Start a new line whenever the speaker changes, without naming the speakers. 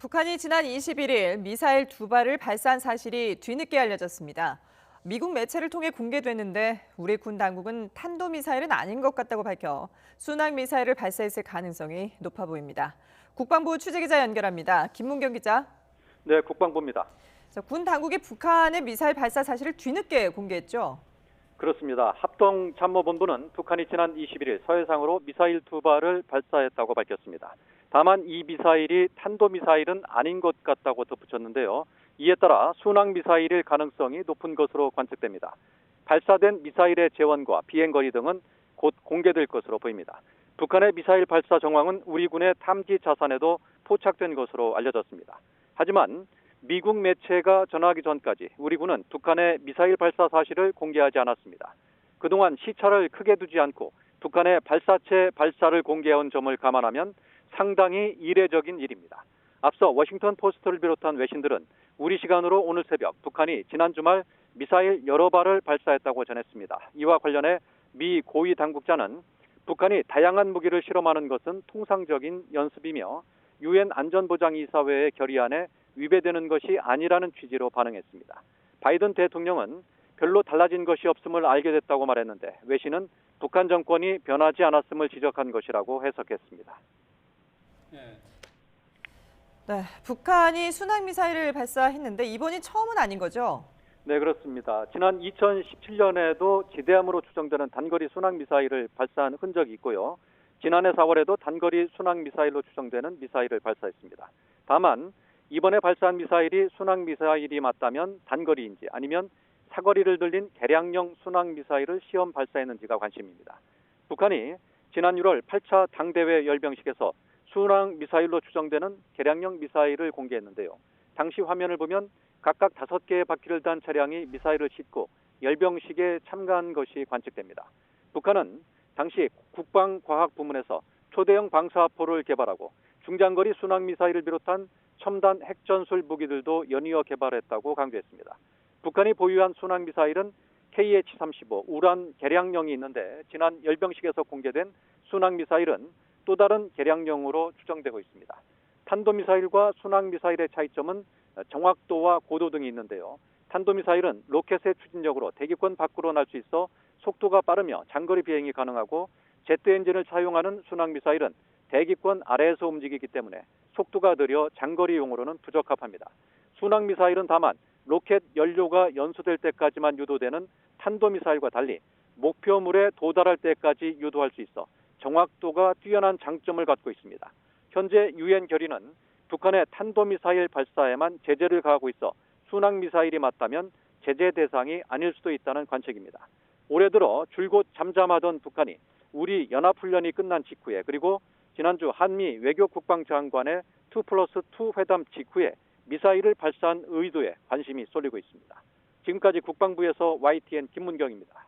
북한이 지난 21일 미사일 두 발을 발사한 사실이 뒤늦게 알려졌습니다. 미국 매체를 통해 공개됐는데 우리 군 당국은 탄도미사일은 아닌 것 같다고 밝혀 순항미사일을 발사했을 가능성이 높아 보입니다. 국방부 취재기자 연결합니다. 김문경 기자.
네, 국방부입니다.
군 당국이 북한의 미사일 발사 사실을 뒤늦게 공개했죠.
그렇습니다. 합동참모본부는 북한이 지난 21일 서해상으로 미사일 두 발을 발사했다고 밝혔습니다. 다만 이 미사일이 탄도미사일은 아닌 것 같다고 덧붙였는데요. 이에 따라 순항미사일일 가능성이 높은 것으로 관측됩니다. 발사된 미사일의 재원과 비행거리 등은 곧 공개될 것으로 보입니다. 북한의 미사일 발사 정황은 우리 군의 탐지 자산에도 포착된 것으로 알려졌습니다. 하지만 미국 매체가 전하기 전까지 우리 군은 북한의 미사일 발사 사실을 공개하지 않았습니다. 그동안 시차를 크게 두지 않고 북한의 발사체 발사를 공개해온 점을 감안하면 상당히 이례적인 일입니다. 앞서 워싱턴 포스트를 비롯한 외신들은 우리 시간으로 오늘 새벽 북한이 지난 주말 미사일 여러 발을 발사했다고 전했습니다. 이와 관련해 미 고위 당국자는 북한이 다양한 무기를 실험하는 것은 통상적인 연습이며 유엔 안전보장이사회의 결의안에 위배되는 것이 아니라는 취지로 반응했습니다. 바이든 대통령은 별로 달라진 것이 없음을 알게 됐다고 말했는데 외신은 북한 정권이 변하지 않았음을 지적한 것이라고 해석했습니다.
네, 북한이 순항미사일을 발사했는데 이번이 처음은 아닌 거죠?
네, 그렇습니다. 지난 2017년에도 지대함으로 추정되는 단거리 순항미사일을 발사한 흔적이 있고요. 지난해 4월에도 단거리 순항미사일로 추정되는 미사일을 발사했습니다. 다만 이번에 발사한 미사일이 순항미사일이 맞다면 단거리인지 아니면 사거리를 들린 개량형 순항미사일을 시험 발사했는지가 관심입니다. 북한이 지난 6월 8차 당대회 열병식에서 순항미사일로 추정되는 개량형 미사일을 공개했는데요. 당시 화면을 보면 각각 5개의 바퀴를 단 차량이 미사일을 싣고 열병식에 참가한 것이 관측됩니다. 북한은 당시 국방과학부문에서 초대형 방사포를 개발하고 중장거리 순항미사일을 비롯한 첨단 핵전술 무기들도 연이어 개발했다고 강조했습니다. 북한이 보유한 순항미사일은 KH-35 우란 개량형이 있는데 지난 열병식에서 공개된 순항미사일은 또 다른 개량형으로 추정되고 있습니다. 탄도미사일과 순항미사일의 차이점은 정확도와 고도 등이 있는데요. 탄도미사일은 로켓의 추진력으로 대기권 밖으로 날 수 있어 속도가 빠르며 장거리 비행이 가능하고 제트 엔진을 사용하는 순항미사일은 대기권 아래에서 움직이기 때문에 속도가 느려 장거리용으로는 부적합합니다. 순항미사일은 다만 로켓 연료가 연소될 때까지만 유도되는 탄도미사일과 달리 목표물에 도달할 때까지 유도할 수 있어 정확도가 뛰어난 장점을 갖고 있습니다. 현재 유엔 결의는 북한의 탄도미사일 발사에만 제재를 가하고 있어 순항미사일이 맞다면 제재 대상이 아닐 수도 있다는 관측입니다. 올해 들어 줄곧 잠잠하던 북한이 우리 연합훈련이 끝난 직후에 그리고 지난주 한미 외교국방장관의 2+2 회담 직후에 미사일을 발사한 의도에 관심이 쏠리고 있습니다. 지금까지 국방부에서 YTN 김문경입니다.